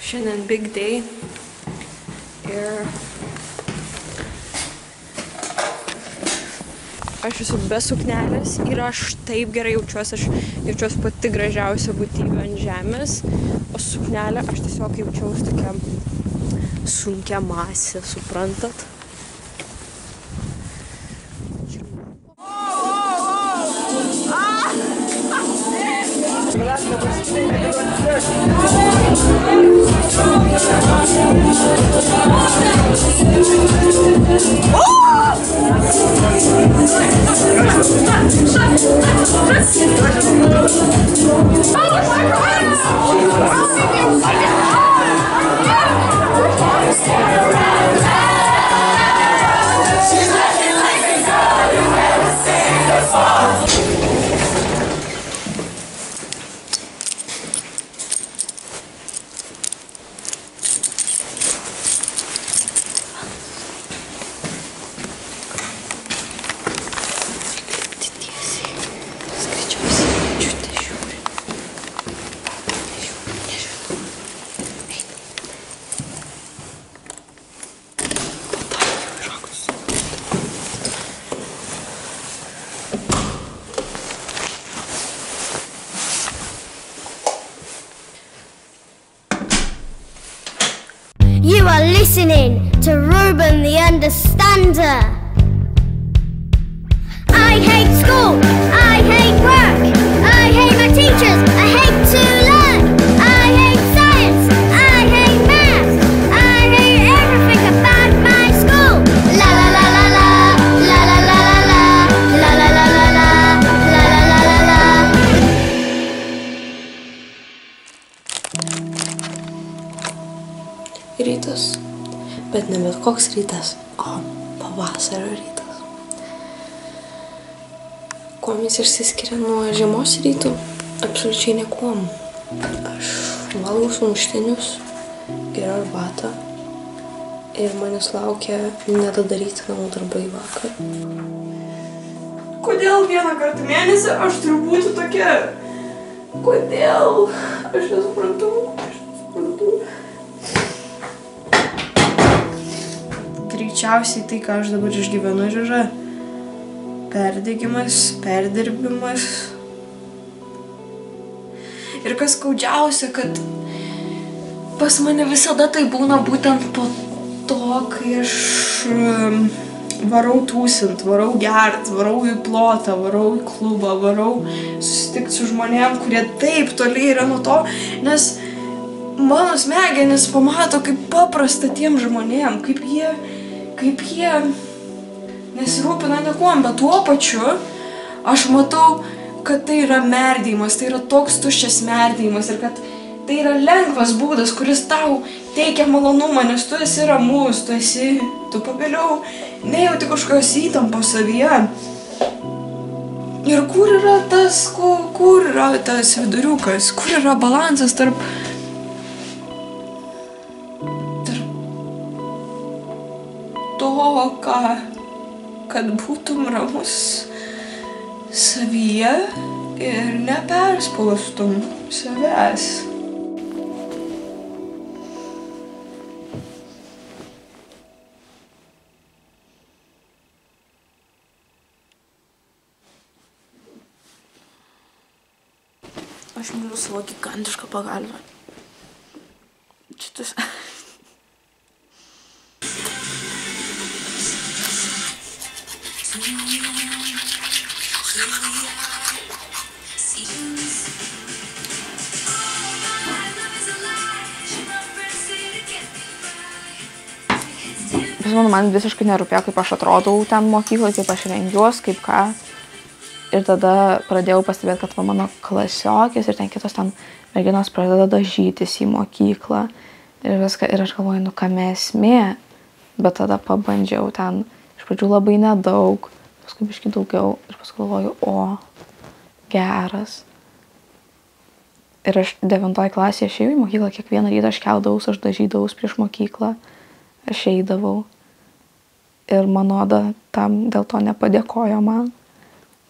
Šiandien big day ir aš esu be suknelės ir aš taip gerai jaučiuosi, aš jaučiuosi pati gražiausia būtybė ant žemės, o suknelė aš tiesiog jaučiausi tokia sunkia masė, suprantat? You are listening to Ruben the Understander. I hate school, I hate work, I hate my teachers, I hate to learn, I hate science, I hate math, I hate everything about my school. La la la la la, la la la la la, la la la la la, la la la la la. Rytas, bet ne bet koks rytas, o pavasario rytas. Kuom jis išsiskiria nuo žiemos rytų? Absoliučiai niekuom. Aš valgau sumuštinius, geriu arbatą ir manęs laukia nedadaryti namų darbai vakar. Kodėl vieną kartą mėnesį aš turiu būti tokia? Kodėl? Aš nesuprantu. Greičiausiai tai, ką aš dabar išgyvenu, yra perdegimas, perdirbimas. Ir kas skaudžiausia, kad pas mane visada tai būna būtent po to, kai aš varau tūsint, varau gert, varau į plotą, varau į klubą, varau susitikti su žmonėm, kurie taip toli yra nuo to, nes mano smegenis pamato kaip paprasta tiem žmonėm, kaip jie nesirūpina niekuom, bet tuo pačiu aš matau, kad tai yra merdėjimas, tai yra toks tuščias merdėjimas ir kad tai yra lengvas būdas, kuris tau teikia malonumą, nes tu esi ramus, tu pagaliau nejauti kažkokios įtampos savyje. Ir kur yra tas viduriukas, kur yra balansas tarp to, kad būtum ramus savyje ir neperspaustum savęs. Aš myliu savo gigantišką pagalvę. Šitas... Man visiškai nerūpėjo, kaip aš atrodau ten mokykloje, kaip aš rengiuos, kaip ką. Ir tada pradėjau pastebėti, kad mano klasiokės ir ten kitos ten merginos pradeda dažytis į mokyklą. Ir viską. Ir aš galvoju, kame esmė. Bet tada pabandžiau ten, iš pradžių labai nedaug, paskui biškį daugiau. Ir paskui galvoju, geras. Ir aš 9 klasėje aš ėjau į mokyklą, kiekvieną rytą aš keldavaus, aš dažydavaus prieš mokyklą. Aš eidavau. Ir mano oda tam dėl to nepadėkojo man.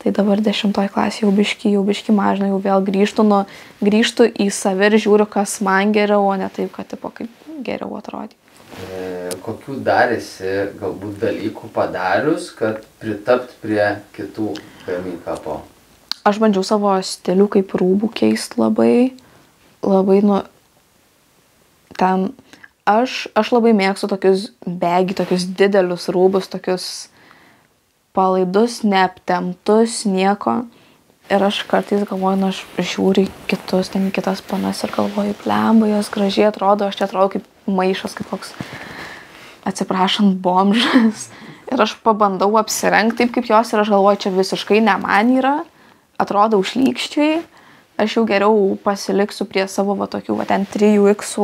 Tai dabar 10 klasė jau biški mažina, jau vėl grįžtu į save ir žiūriu, kas man geriau, o ne taip, kad tipo, kaip geriau atrodė. Kokių darėsi galbūt dalykų padarius, kad pritapt prie kitų make-upo? Aš bandžiau savo stilių kaip rūbų keist labai, ten, aš labai mėgstu tokius tokius didelius rūbus, tokius palaidus, neaptemptus, nieko. Ir aš kartais galvoju, aš žiūriu kitus, ten kitas panas ir galvoju, blemba, jos gražiai atrodo, aš čia atrodo kaip maišas, kaip koks, atsiprašant, bomžas. Ir aš pabandau apsirengti taip kaip jos ir aš galvoju, čia visiškai ne man yra, atrodo šlykščiai. Aš jau geriau pasiliksiu prie savo tokių, ten 3X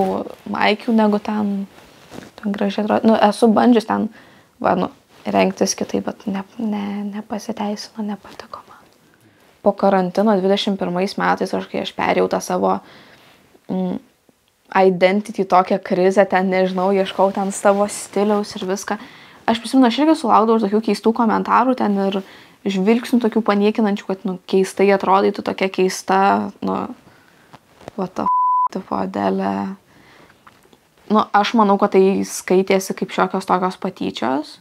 maikių, negu ten gražiai atrodo. Esu bandžius ten, rengtis kitaip, bet nepasiteisino, nepatiko man. Po karantino 21 metais, kai aš perėjau tą savo identity tokią krizę, ten nežinau, ieškau ten savo stiliaus ir viską. Aš prisimenu, aš irgi sulaukdavau tokių keistų komentarų ten ir žvilgsnių tokių paniekinančių, kad keistai atrodytų tokia keista, what the tipo Adelė. Aš manau, kad tai skaitėsi kaip šiokios tokios patyčios.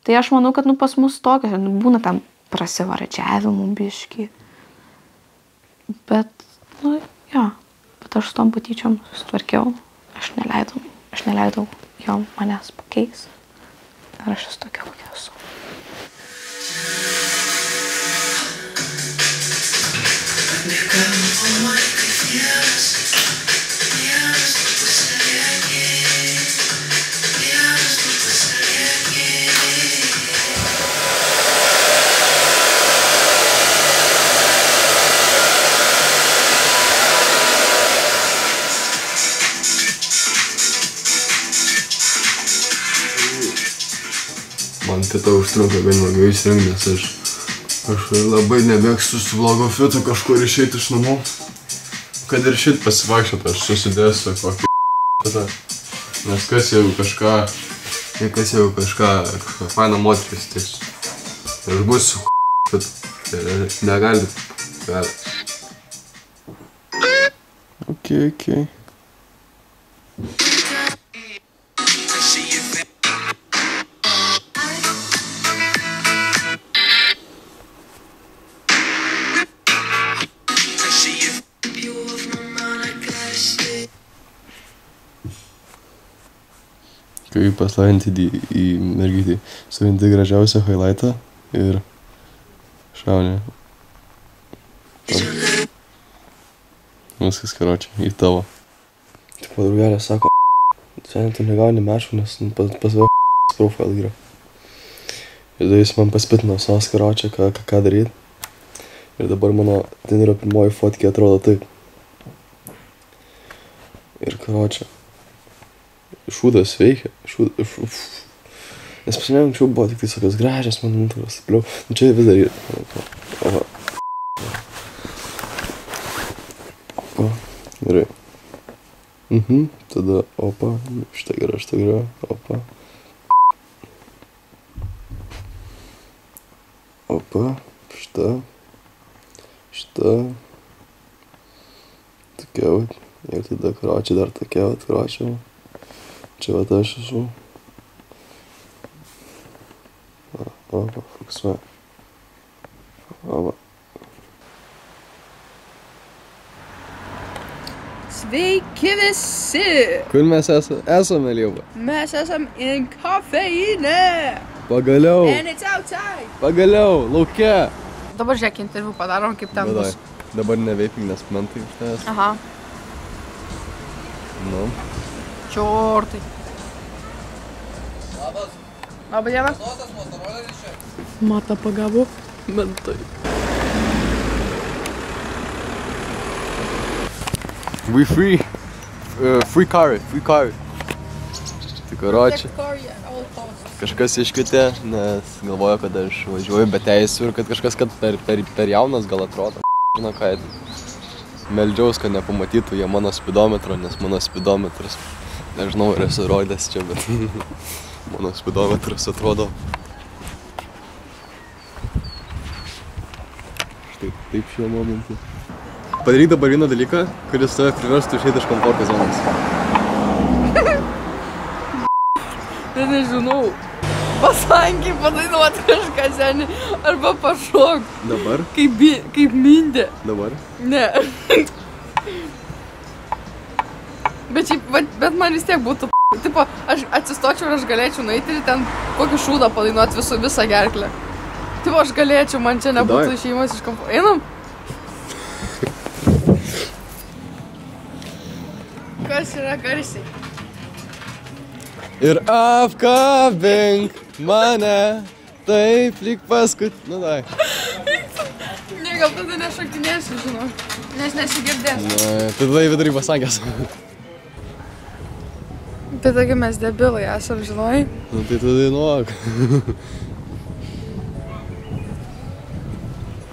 Tai aš manau, kad pas mus tokios, būna tam prasivardžiavimų biškį. Bet, bet aš su tom patyčiom susitvarkiau. Aš neleidau jom manęs pakeis. Ir aš esu tokia, kokia esu. Man tai užtrunka gan ilgai įsirengti, nes aš labai nemėgstu su blogo fitu kažkur išeiti iš namų. Kad ir šit pasivaikščioti, aš susidėsiu kokį fitą. Nes kas jeigu kažką fainą moteris tiks. Aš būsiu fitu. Tai negali. Okay. Kaip paslavinti į mergytį, suvinti gražiausią highlightą ir šaunė. Viskas karočią, į tavo. Tipo, draugelė sako, šiandien tu negauni mešų, nes pas vėl profile yra. Ir tada jis man paspitino savo karočią, ką daryt. Ir dabar mano Tinderio pirmoji fotkė atrodo taip. Ir karočią. Šūdas veikia, nes pas mane anksčiau buvo tik tai tokios gražios mano nuotraukos, taip liau, čia vis dar yra. Opa, gerai. Tada opa, šitą gerą, opa. Opa, šitą. Tokia vat, ir tada karočią dar tokia vat, karočią. Čia vat aš esu. Opa, fokusuoja. Opa. Sveiki visi! Kur mes esame, Liepa? Mes esam in kafeinė! Pagaliau! And it's outside! Pagaliau, lauke! Dabar žiūrėk, interviu padarom, kaip ten bus. Dabar ne vaping, nes mentai iš tavęs. Aha. Nu. Čiortai. Labą dieną. Mata pagavo. Mentai. We free. Free car. Tai karočią. Kažkas iškvietė, nes galvojo, kad aš važiuoju be teisų ir kad kažkas, kad per jaunas gal atrodo. Žinau ką, meldžiaus, kad nepamatytų jie mano spidometro, nes mano spidometras, nežinau, ar esu rodęs čia, bet mano spidometras atrodo taip šiuo momentu. Padaryk dabar vieną dalyką, kuris tave priverstų išeiti iš komforto zonos. Nežinau. Pasankiai padainuot kažką senį arba pašok. Dabar? Kaip mindė. Dabar? Ne. Bet man vis tiek būtų tipo, aš atsistočiau ir aš galėčiau nueiti ir ten kokį šūdą padainuot visą gerklę. Tipo, aš galėčiau, man čia nebūtų išėjimas iš komforto. Einam? Kas yra garsiai? Ir apkabink mane, taip lyg nu dai. Ne, gal tada nešokinėsiu, žinau, nes nesigirdės. Na, tada į vidurį pasankęs. Tai togi mes debilai esam, žinai? Nu tai tada dainuok.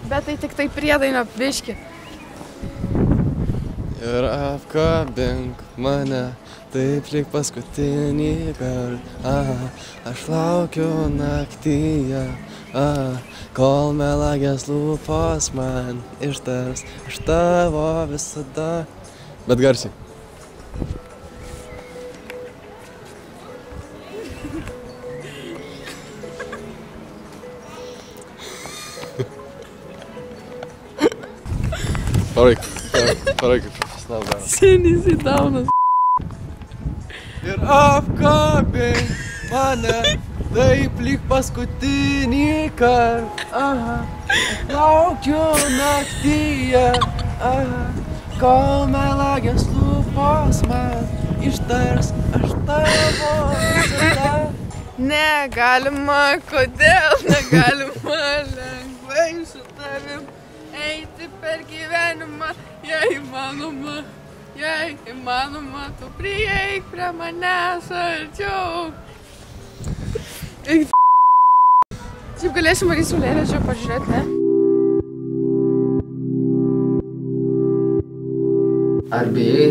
Bet tai tik tai priedainio biški. Ir apkabink mane, taip lyg paskutinį kartą. Aš laukiu naktyje, kol melagės lūpos man ištars. Aš tavo visada. Bet garsiai. Paraik, profesional daro. Senis į daunas. Ir apkabink mane, taip lyg paskutinį kartą. Laukiu naktyje, kol melagės lūpos man ištars. Aš tavo visada. Negalima, kodėl negalima lengvai su tavim eiti per gyvenimą, jei įmanoma, tu prieik prie manęs arčiau. Taip galėsim Marį Saulėlydžio pažiūrėti, ne? Ar bijai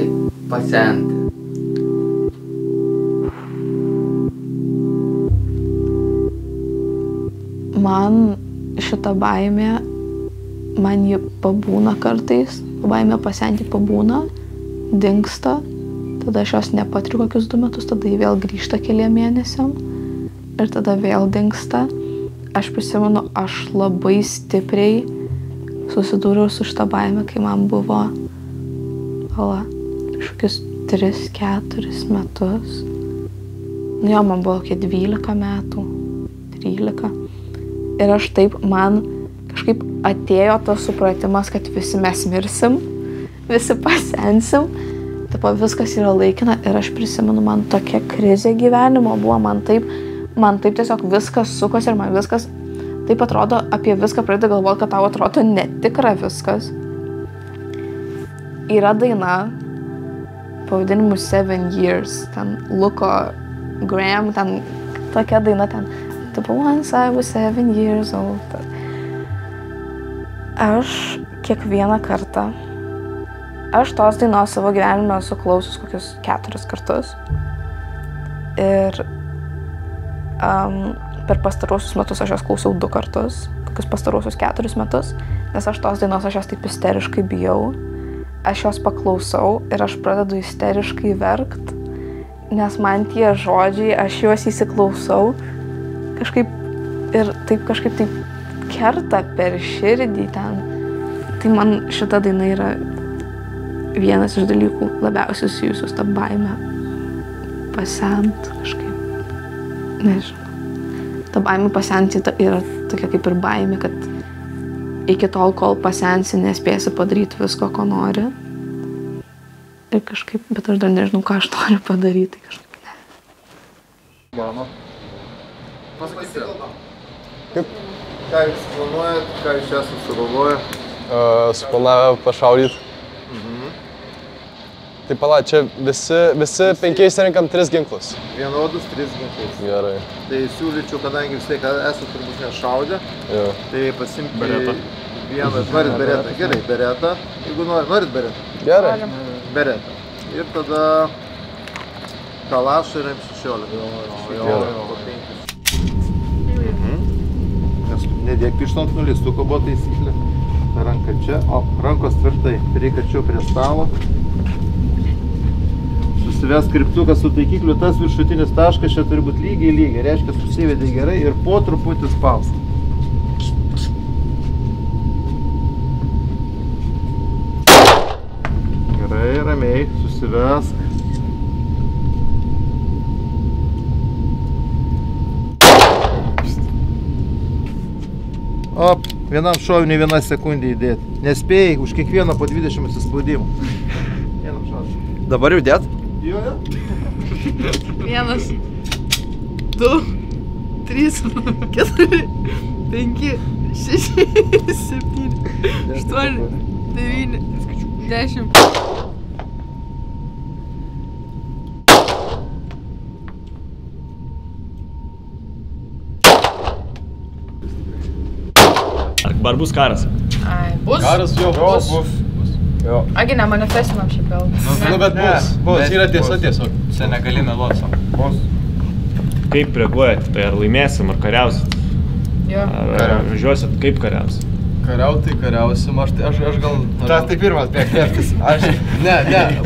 pasenti? Man šita baimė, man ji pabūna kartais, baimė pasenti pabūna, dingsta, tada aš jos nepatiriu kokius 2 metus, tada ji vėl grįžta keliem mėnesiam ir tada vėl dingsta. Aš prisimenu, aš labai stipriai susidūriau su šita baimė, kai man buvo kažkokius 3-4 metus. Nu jo, man buvo kokie 12 metų, 13. Ir aš taip, man kažkaip atėjo tas supratimas, kad visi mes mirsim, visi pasensim, taip viskas yra laikina ir aš prisimenu, man tokia krizė gyvenimo buvo, man taip tiesiog viskas sukosi ir man viskas taip atrodo, apie viską pradeda galvoti, kad tau atrodo netikra viskas. Yra daina pavadinimu 7 Years, ten Luko Graham, ten tokia daina ten. Tipo, once I was 7 years old. Aš kiekvieną kartą, aš tos dainos savo gyvenime esu klausus kokius 4 kartus. Ir per pastaruosius metus aš jos klausiau 2 kartus, kokius pastaruosius 4 metus, nes aš tos dainos, aš jos taip isteriškai bijau. Aš jos paklausau ir aš pradedu isteriškai verkt, nes man tie žodžiai, aš juos įsiklausau. Kažkaip kerta per širdį ten. Tai man šita daina yra vienas iš dalykų labiausiai susijusius tą baimę pasent kažkaip. Nežinau. Ta baimė pasenti yra tokia kaip ir baimė, kad iki tol, kol pasensi, nespėsi padaryti visko, ko nori. Ir kažkaip, bet aš dar nežinau, ką aš noriu padaryti. Kažkaip ne. Mama. Pasakysite. Kaip? Ką jūs planuojat, ką jūs esate sugalvoję? Suplanavę pašaudyti. Tai pala, čia visi 5 renkam 3 ginklus. Vienodus 3 ginklus. Gerai. Tai siūlyčiau, kadangi vis tiek esate turbūt nešaudę, tai pasimti beretą. Vieną, norit beretą? Gerai, beretą. Jeigu norit beretą? Gerai. Beretą. Ir tada kalašą ir M16. Nedėk pirštą ant nulistuko buvo taisyklė. Ranka čia, o rankos tvirtai. Reikia čia prie stalo. Susives kryptuką su taikikliu, tas viršutinis taškas čia turi būti lygiai. Reiškia, susivedai gerai ir po truputį spausk. Gerai, ramiai, susivesk. Op, vienam šoviniui 1 sekundė įdėti. Nespėjai, už kiekvieną po 20 suspaudimų. Vienam šoviniui. Dabar jau dėt? Jo. 1, 2, 3, 4, 5, 6, 7, 8, 9, 10. Ar bus karas? Ai, bus? Karas jau bus. Jo. Agi, ne manifestinam šiaip gal. Nu, bet bus. Yra tiesa tiesiog. Čia negali meluoti. Bus. Kaip reaguojat? Tai ar laimėsim, ar kariausit? Jo. Ar važiuosit, kaip kariausit? Kariauti kariausim, aš gal... Tas tai pirmas bėgtis. Aš... Ne.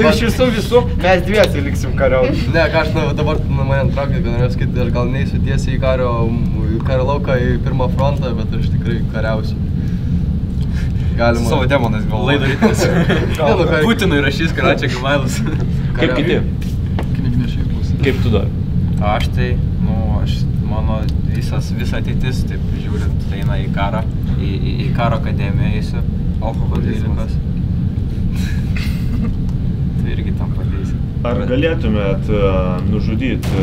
Iš visų, mes dviesi liksim kariauti. Ne, ką aš dabar mane traukit, kad norėjau sakyti, aš gal neįsiu tiesiai į kario lauką, į pirmą frontą, bet aš tikrai kariausiu. Galima... Savo demonais galvoju. Laidą rytas. Putinui rašys Karačia Gimailas. Kaip kiti? Knygnešiai bus. Kaip tu dar? Aš tai, mano visa ateitis, taip žiūrint, eina į karą, į karo akademiją eisiu, alkoholizmas. Tai irgi tam padėsi. Ar galėtumėt nužudyti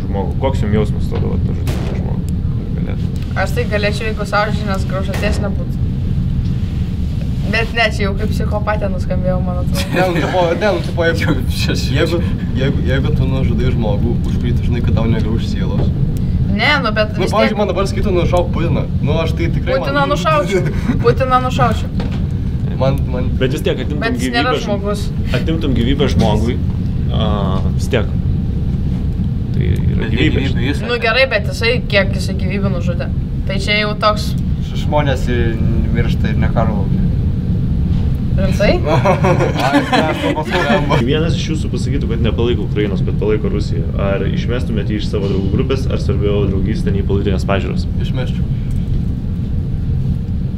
žmogų? Koks jums jausmas tada nužudyti žmogų? Ar galėtumėt? Aš tai galėčiau, jeigu sąžinės graužaties nebūtų. Bet ne, čia jau kaip psichopatė nuskambėjau, man atrodo. Jeigu tu nužudai žmogų, už kurį tu žinai, kad tau negrauž sielos. Ne, bet vis tiek... Pavyzdžiui, man dabar skaitų nušauk Putiną. Aš tai tikrai... Putiną nušaučiau. Bet vis tiek Bet jis nėra žmogus. Atimtum gyvybę žmogui, vis tiek. Tai yra gyvybė. Nu gerai, bet kiek jisai gyvybių nužudė. Tai čia jau toks... Žmonės miršta ir ne karo laukia. Rimtai? Vienas iš jūsų pasakytų, kad nepalaiko Ukrainos, bet palaiko Rusiją. Ar išmestumėte iš savo draugų grupės, ar svarbiau draugystę nei politinės pažiūros? Išmesčiau.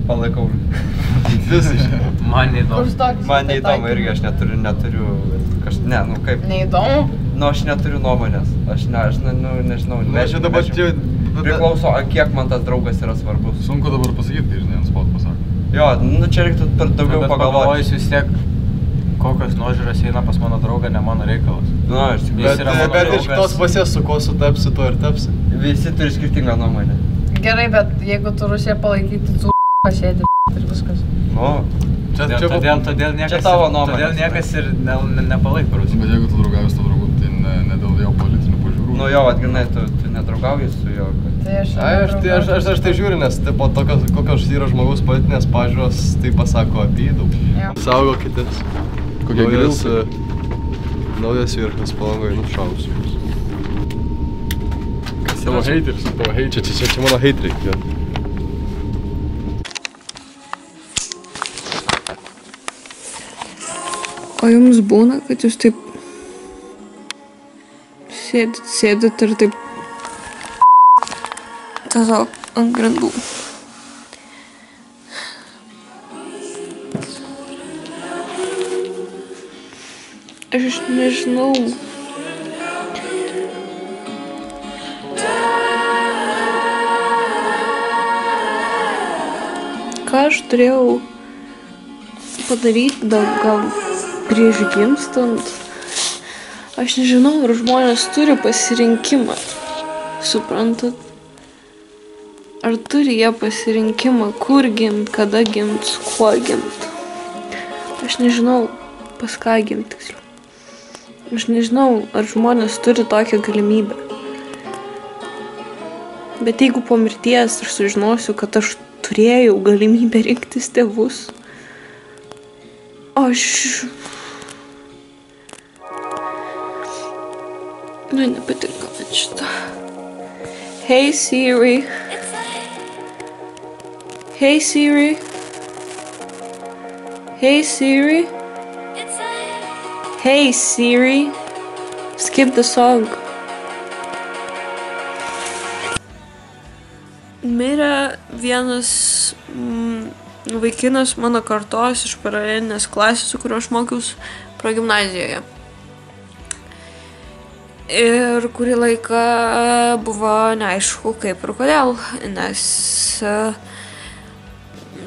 Palaikau. Visiškai. Man neįdomu. Man neįdomu irgi, aš neturiu ne, nu kaip... Neįdomu? Nu, aš neturiu nuomonės. Aš nežinau. Aš čia dabar čia... Priklauso, kiek man tas draugas yra svarbus. Sunku dabar pasakyti, kai žinai, ant spot pasako. Jo, nu čia reiktų daugiau pagalvoti. Bet vis tiek, kokios nuožiūros eina pas mano draugą, ne mano reikalas. Nu, aš tik... Bet iš tos pasės, su ko sutapsi, to ir tapsi. Visi turi skirtingą nuomonę. Gerai, bet jeigu tu Rusiją palaikyti, tu pasėdi ir viskas. Nu, Todėl niekas ir nepalaiko Rusiją. Bet jeigu tu draugavęs to draugų, tai ne dėl jo politinių pažiūrų. nu jo, atginai, tu nedraugauji su jo. Tai aš tai žiūriu, nes tipo, kokios yra žmogaus politinės pažiūros, tai pasako apie jį daug. Saugokitės. Naujas virkas Palangoje nušaus jums. Kas tavo hateris? Čia mano hateriai. O jums būna, kad jūs taip sėdit ir taip tiesiog ant grindų. Aš nežinau. Ką aš turėjau padaryti, gal prieš gimstant. Aš nežinau, ar žmonės turi pasirinkimą. Suprantat? Ar turi jie pasirinkimą, kur gimt, kada gimt, su kuo gimt. Aš nežinau, pas ką gimt tiksliau. Aš nežinau, ar žmonės turi tokią galimybę. Bet jeigu po mirties aš sužinosiu, kad aš turėjau galimybę rinktis tėvus, aš... Nu, nepatinka man šitą. Hey Siri. Hey Siri. Hey Siri. Hey Siri. Skip the song. Mirė vienas vaikinas mano kartos iš paralelinės klasės, su kuriuo aš mokiausi progimnazijoje. Ir kurį laiką buvo neaišku kaip ir kodėl, nes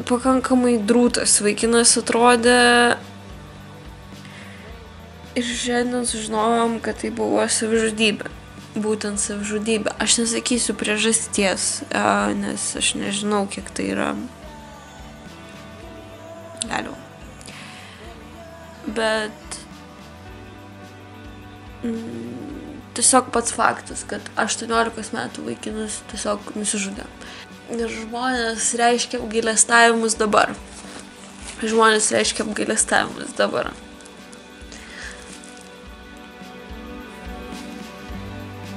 pakankamai drūtas vaikinas atrodė. Ir šiandien sužinojom, kad tai buvo savižudybė. Būtent savižudybė. Aš nesakysiu priežasties, nes aš nežinau, kiek tai yra galima. Bet tiesiog pats faktas, kad 18 metų vaikinas tiesiog nusižudė. Ir žmonės reiškia apgailestavimus dabar. Žmonės reiškia apgailestavimus dabar.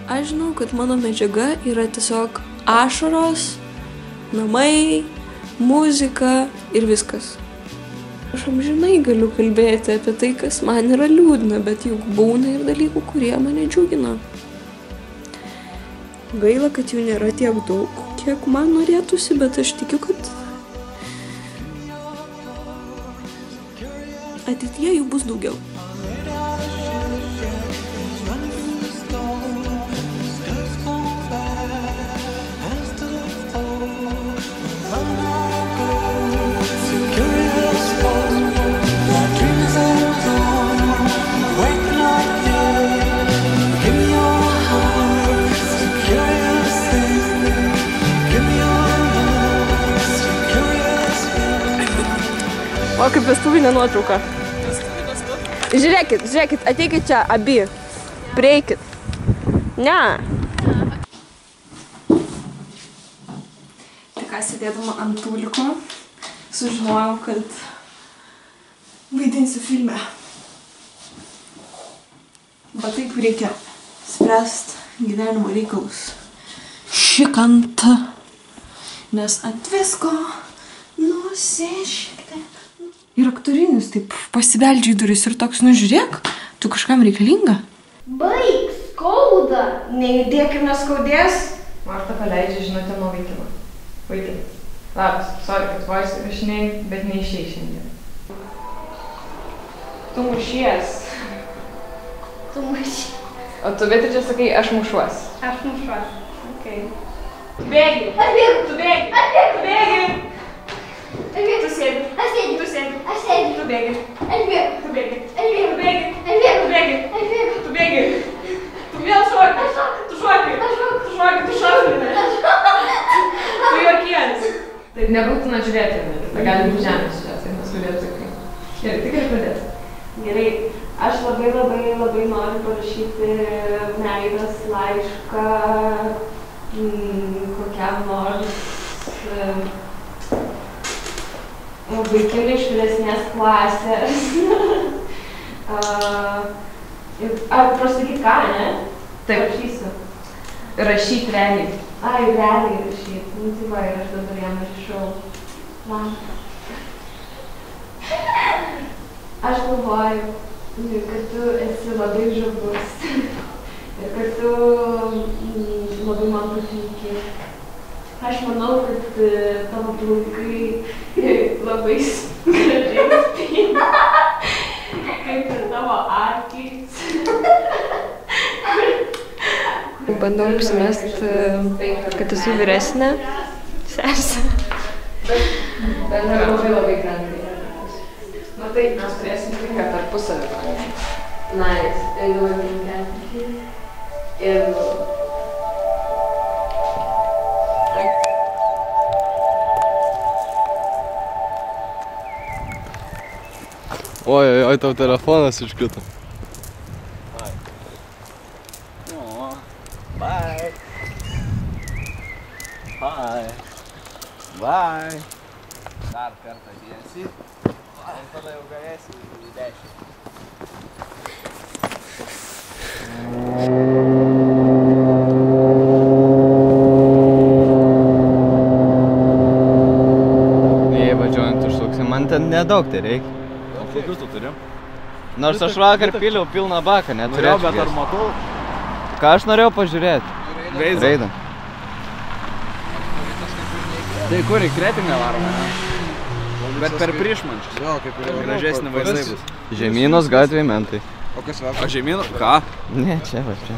Aš žinau, kad mano medžiaga yra tiesiog ašaros, namai, muzika ir viskas. Aš amžinai galiu kalbėti apie tai, kas man yra liūdna, bet juk būna ir dalykų, kurie mane džiugina. Gaila, kad jų nėra tiek daug, kiek man norėtųsi, bet aš tikiu, kad ateityje jų bus daugiau. O kaip vestuvinė nuotrauka. Žiūrėkit, ateikit čia, abi. Prieikit. Ne. Tik ką sėdėdama ant tūliko, sužinojau, kad vaidinsiu filme. Bet taip reikia spręst gyvenimo reikalus. Šikant. Nes ant visko nusišikti. Ir aktorinis taip pasibeldžia į duris ir toks, nu žiūrėk, tu kažkam reikalinga. Baig, skauda. Nejudėk ir neskaudės. Marta paleidžia žinutę nuo vaikino. Vaikinas. Labas, sorry, kad voice įrašinėjai, bet neišėjai šiandien. Tu mušies. Tu mušies. O tu Beatričia sakai, aš mušuos. Aš mušuos. Okay. Tu bėgi. Aš bėgu. Tu bėgi. Aš bėgu. Tu bėgi. Tu sėdi. Aš sėdžiu. Tu sėdi. Aš sėdžiu. Tu bėgi. Aš bėgu. Tu bėgi. Aš bėgu. Tu bėgi. Aš bėgu. Tu bėgi. Aš bėgu. Tu bėgi. Tu vėl šoki. Aš šoku. Tu šoki. Aš šoku. Tu šoki. Tu šoki. Tu juokies. Taip nebūtina žiūrėti. Tai gali būti žemės čia. Tai neskudėtų tikrai. Gerai, tik ir pradės. Gerai. Aš labai noriu parašyti meilės laišką kokiam nors vaikinui iš vyresnės klasės. Ar prasakyt ką, ne? Taip. Rašysiu. Rašyt realiai. Ai, realiai rašyt. Nu, tai va, ir aš dabar jam rašau. Va. Aš galvoju, kad tu esi labai žavus. Ir kad tu labai man patinki. Aš manau, kad tavo plaukai labai gražiai spina. Kaip ir tavo akys. Bandau apsimest, kad esu vyresnė sesė. Bet yra labai grantai. Na tai, mes turėsim tinką tarpusavį. Nice. Jeigu tinka. Ir... Oi, tau telefonas iškrito. Bye. Bye. Bye. Dar kartą dėsi. Ir tada jau galėsi į 10. Jei važiuojant užsuksim, man ten nedaug tai reikia. Kokius tu turi? Nors aš vakar piliau pilną baką, Norėjau, bet ar matau? Ką aš norėjau pažiūrėti? Reidą. Tai kur į Kretingą varome? Bet per Prišmančius. Jo, kaip ir Gražesnį vaizdai bus. Žemynos gatvėj mentai. O kas vakar? O žemynų? Ką? Ne, čia va, čia.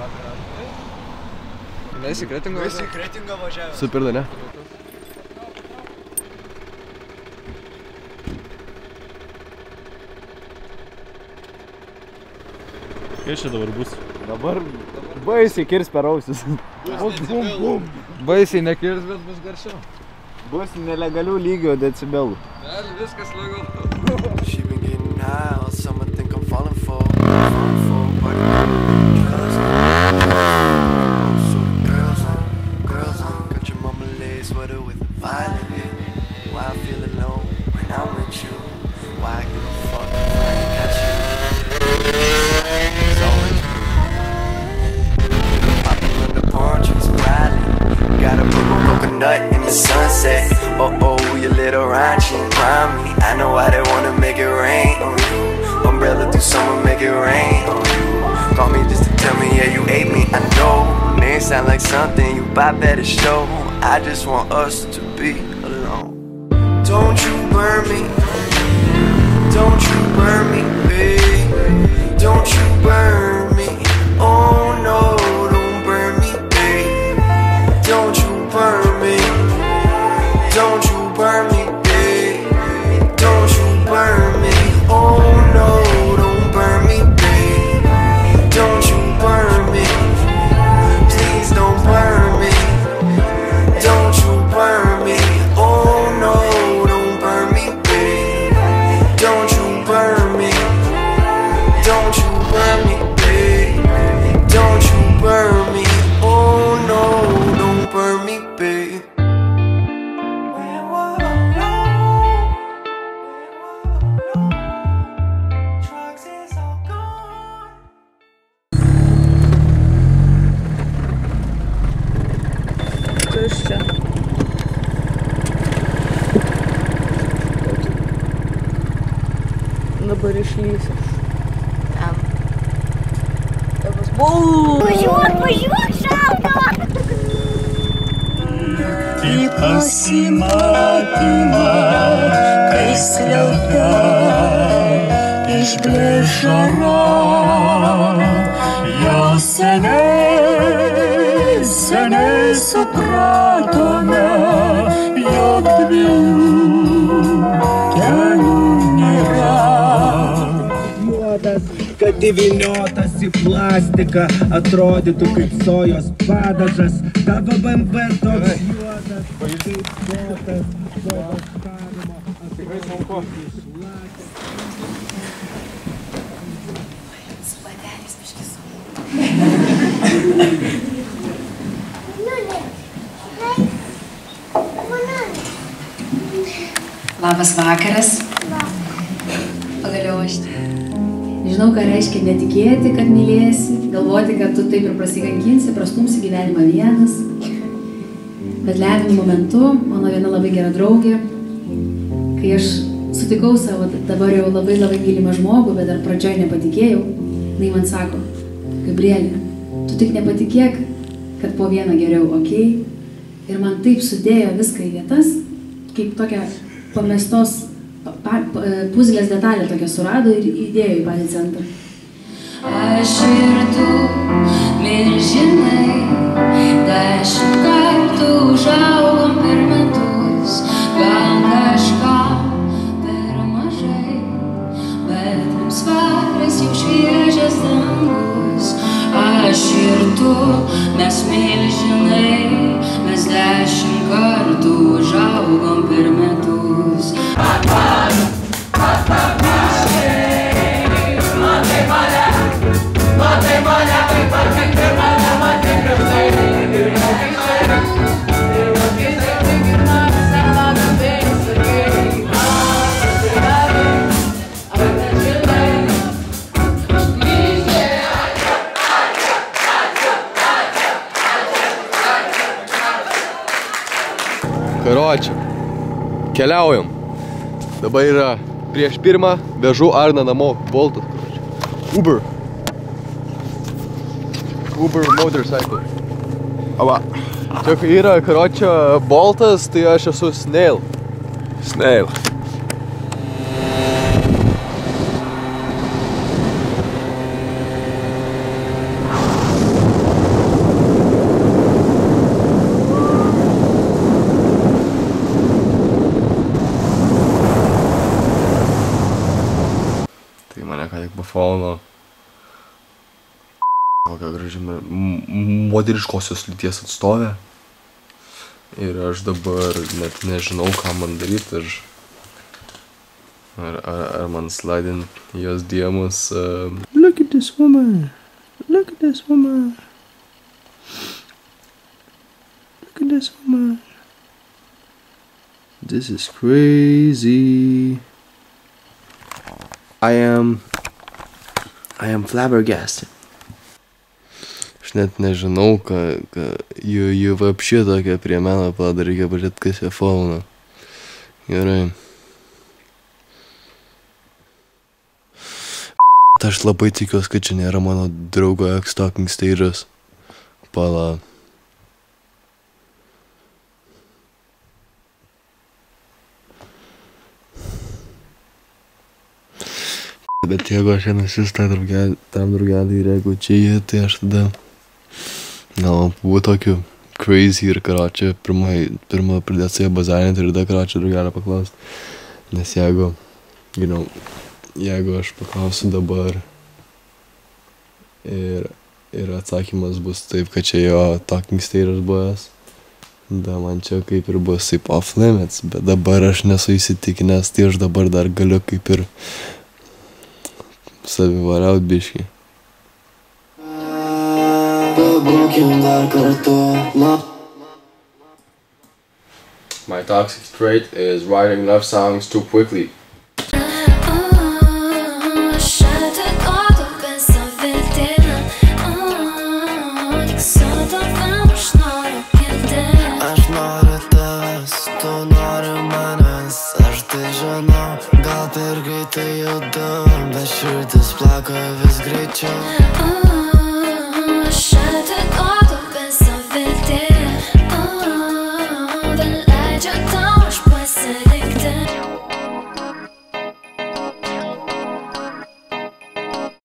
Mes į Kretingą važiavome? Mes į Kretingą važiavome. Super, ne? Kas čia dabar bus? Dabar baisiai kirs per ausis. Baisiai nekirs, bet bus garsiau. Bus nelegalių lygio decibelų. Viskas legalu. She been getting high, some think I'm falling for. So girls on, got your mama laid sweater with a violet in it. Why I feel alone when I'm with you? Why I give a fuck if I ain't got you? It's always blue. Popping on the porches, riding. Got a purple coconut in the sunset. Oh, you little raunchy and grimy. I know why they wanna make it rain on you. Umbrella through summer, make it rain on you. Call me just to tell me, yeah, you ate me. I know, name sound like something you buy better show. I just want us to be alone. Don't you burn me. Don't you burn me, babe. Don't you burn me. Oh no, don't burn me, babe. Don't you burn me. Don't you burn me, babe. Don't you burn me. Oh no, don't burn me, babe. Don't you burn me. Please don't burn me. Don't you burn me. Oh no, don't burn me, babe. Don't you burn me. Don't you burn me, babe. Don't you burn me. Oh no, don't burn me, babe. Tuščia. Dabar išlysiu. Ten. Dabar bus. Važiuok, šalta! Į pasimatymą, kai skliauta išblės žara, jau seniai supratome, jog dviejų kelių nėra. Kad įvyniotas į plastiką atrodytų kaip sojos padažas. Tavo BMW toks juodas, kaip botas, sojos karimo. Tikrai sunku. Su bateliais biškis. Labas vakaras. Pagaliau aš. Žinau, ką reiškia netikėti, kad mylėsi, galvoti, kad tu taip ir prasikankinsi, prastumsi gyvenimą vienas. Bet lemiamu momentu mano viena labai gera draugė, kai aš sutikau savo dabar jau labai mylimą žmogų, bet dar pradžioj nepatikėjau, jinai man sako, Gabrielė, tu tik nepatikėk, kad po vieną geriau, okei? Ir man taip sudėjo viską į vietas, kaip tokia pamestos puzlės detalė tokia surado ir įdėjo į patį centrą. Aš ir tu, milžinai, 10 kartų užaugom per metus, gal kažkam per mažai, bet mums varas jau šviežias dangus. Aš ir tu, mes milžinai, mes 10 kartų užaugom per metus. Karočią, keliaujam. Dabar yra Prieš pirmą vežu Arną namo, Boltas. Uber motorcycle. Ava. Čia kai yra, karočia, Boltas, tai aš esu Snail. Snail. Tai mane ką tik pafolino. Kokia graži moteriškosios lyties atstovė. Ir aš dabar net nežinau, ką man daryti. Ar man slidin jos diemus. Look at this woman. Look at this woman. Look at this woman. This is crazy. I am flabbergasted. Aš net nežinau, jų vapšė tokia prie meno pada, reikia pažiūrėti, kas jie fauna. Gerai. Aš labai tikiuosi, kad čia nėra mano draugo X-Talking Stage'as. Pala. Bet jeigu aš nesis tam draugelį ir jeigu čia jie, tai aš tada gal buvo tokiu crazy ir karočią pirmą pradėt su jie bazarinti ir tada karočią draugelę paklausti. Nes jeigu aš paklausiu dabar ir atsakymas bus taip, kad čia jo Talking Stage'as buvęs, tada man čia kaip ir bus taip off limits, bet dabar aš nesu įsitikinęs, tai aš dabar dar galiu kaip ir savivariaut biškį. My toxic trait is writing love songs too quickly.